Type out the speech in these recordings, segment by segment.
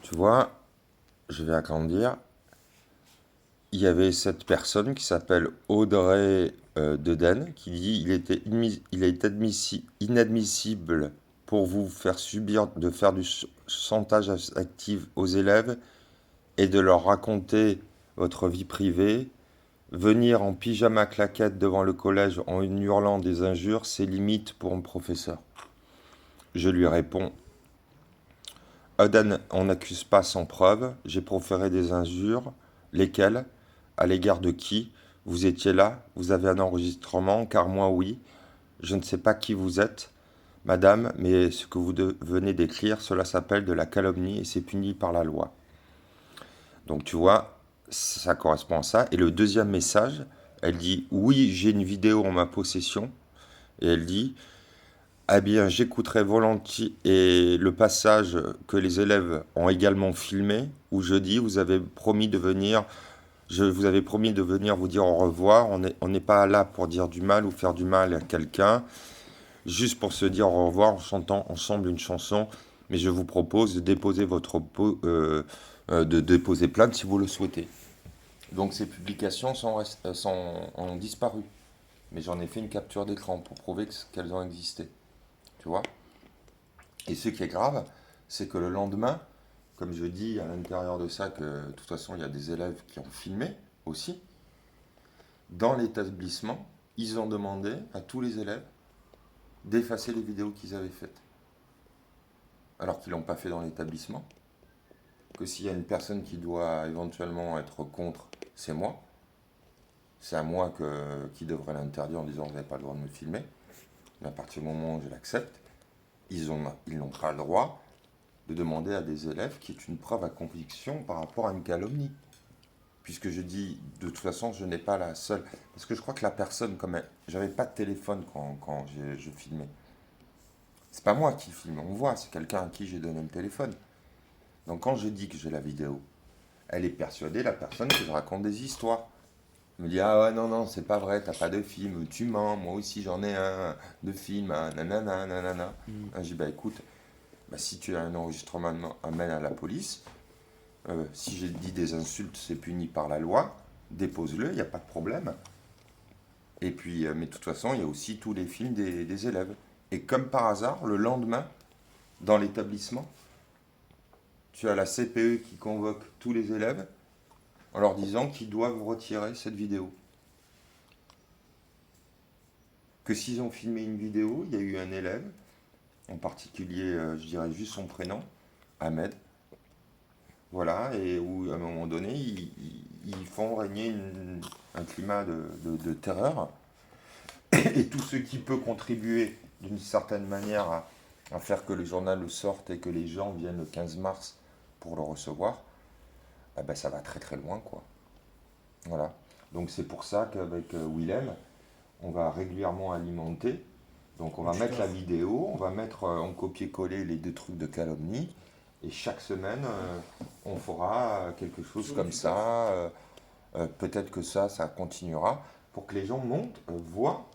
Tu vois, je vais agrandir. Il y avait cette personne qui s'appelle Audrey Deden qui dit il est inadmissible pour vous faire subir de faire du chantage actif aux élèves et de leur raconter votre vie privée. Venir en pyjama claquette devant le collège en hurlant des injures, c'est limite pour un professeur. Je lui réponds, Auden, on n'accuse pas sans preuve. J'ai proféré des injures. Lesquelles? À l'égard de qui? Vous étiez là? Vous avez un enregistrement? Car moi, oui. Je ne sais pas qui vous êtes, madame, mais ce que venez d'écrire, cela s'appelle de la calomnie et c'est puni par la loi. Donc tu vois, ça correspond à ça. Et le deuxième message, elle dit, oui, j'ai une vidéo en ma possession. Et elle dit, eh bien, j'écouterai volontiers et le passage que les élèves ont également filmé, où je dis, je vous avais promis de venir vous dire au revoir. On n'est pas là pour dire du mal ou faire du mal à quelqu'un, juste pour se dire au revoir en chantant ensemble une chanson. Mais je vous propose de déposer de déposer plainte si vous le souhaitez. Donc ces publications ont disparu. Mais j'en ai fait une capture d'écran pour prouver qu'elles ont existé. Tu vois? Et ce qui est grave, c'est que le lendemain, comme je dis à l'intérieur de ça, que de toute façon, il y a des élèves qui ont filmé aussi, dans l'établissement, ils ont demandé à tous les élèves d'effacer les vidéos qu'ils avaient faites. Alors qu'ils ne l'ont pas fait dans l'établissement. Que s'il y a une personne qui doit éventuellement être contre, c'est moi. C'est à moi qui devrait l'interdire en disant vous n'avez pas le droit de me filmer. Mais à partir du moment où je l'accepte, ils n'ont pas le droit de demander à des élèves qui est une preuve à conviction par rapport à une calomnie. Puisque je dis, de toute façon, je n'ai pas la seule. Parce que je crois que la personne, comme elle, j'avais pas de téléphone quand je filmais. C'est pas moi qui filme, on voit, c'est quelqu'un à qui j'ai donné le téléphone. Donc quand je dis que j'ai la vidéo, elle est persuadée, la personne, que je raconte des histoires. Elle me dit, ah ouais, non, non, c'est pas vrai, t'as pas de film, tu mens, moi aussi j'en ai un, de film, nanana, nanana. Mm. Je dis, bah écoute, bah, si tu as un enregistrement, amène à la police. Si j'ai dit des insultes, c'est puni par la loi. Dépose-le, il n'y a pas de problème. Et puis, mais de toute façon, il y a aussi tous les films des élèves. Et comme par hasard, le lendemain, dans l'établissement, tu as la CPE qui convoque tous les élèves en leur disant qu'ils doivent retirer cette vidéo. Que s'ils ont filmé une vidéo, il y a eu un élève, en particulier, je dirais juste son prénom, Ahmed, voilà, et où à un moment donné, ils font régner un climat de terreur. Et tout ce qui peut contribuer d'une certaine manière à faire que le journal le sorte et que les gens viennent le 15 mars pour le recevoir, eh ben ça va très très loin, quoi. Voilà. Donc c'est pour ça qu'avec Willem, on va régulièrement alimenter. Donc on va mettre la vidéo, on va mettre en copier-coller les deux trucs de calomnie, et chaque semaine, on fera quelque chose comme ça. Peut-être que ça continuera pour que les gens montent, voient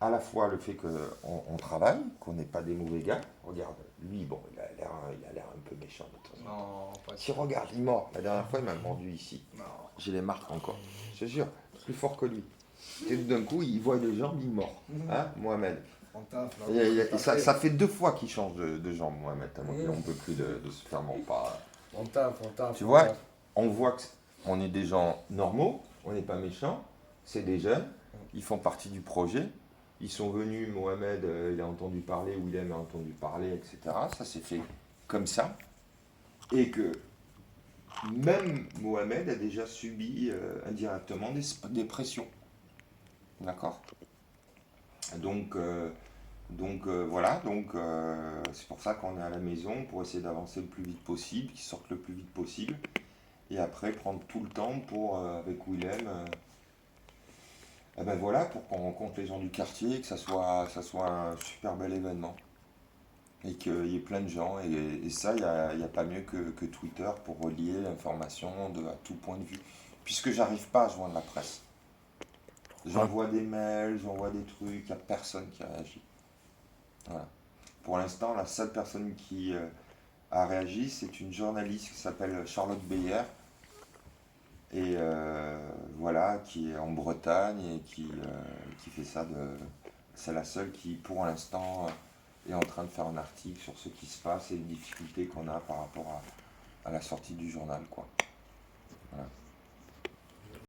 à la fois le fait qu'on travaille, qu'on n'est pas des mauvais gars. Regarde, lui, bon, il a l'air un peu méchant de temps en temps. Non, pas Si trop. regarde, il mord. La dernière fois, il m'a mordu ici. Non. J'ai les marques encore. Je te jure, plus fort que lui. Et tout d'un coup, il voit les jambes, il mord. Hein, Mohamed? On taffe là. Et ça fait 2 fois qu'il change de jambe, Mohamed. Tellement qu'il n'en peut plus de se faire mordre par. On taffe, on taffe. Tu on vois, taffe. on voit qu'on est des gens normaux, on n'est pas méchants, c'est des jeunes, ils font partie du projet. Ils sont venus, Mohamed, il a entendu parler, Willem a entendu parler, etc. Ça s'est fait comme ça. Et que même Mohamed a déjà subi indirectement des pressions. D'accord? Donc, voilà, c'est pour ça qu'on est à la maison, pour essayer d'avancer le plus vite possible, qu'ils sortent le plus vite possible. Et après, prendre tout le temps pour, avec Willem, eh ben voilà, pour qu'on rencontre les gens du quartier, que ça soit un super bel événement. Et qu'il y ait plein de gens. Et ça, il y a pas mieux que Twitter pour relier l'information à tout point de vue. Puisque j'arrive pas à joindre la presse. J'envoie des mails, j'envoie des trucs, il n'y a personne qui réagit. Voilà. Pour l'instant, la seule personne a réagi. C'est une journaliste qui s'appelle Charlotte Beyer, et voilà, qui est en Bretagne et qui fait ça c'est la seule qui, pour l'instant, est en train de faire un article sur ce qui se passe et les difficultés qu'on a par rapport à la sortie du journal, quoi. Voilà.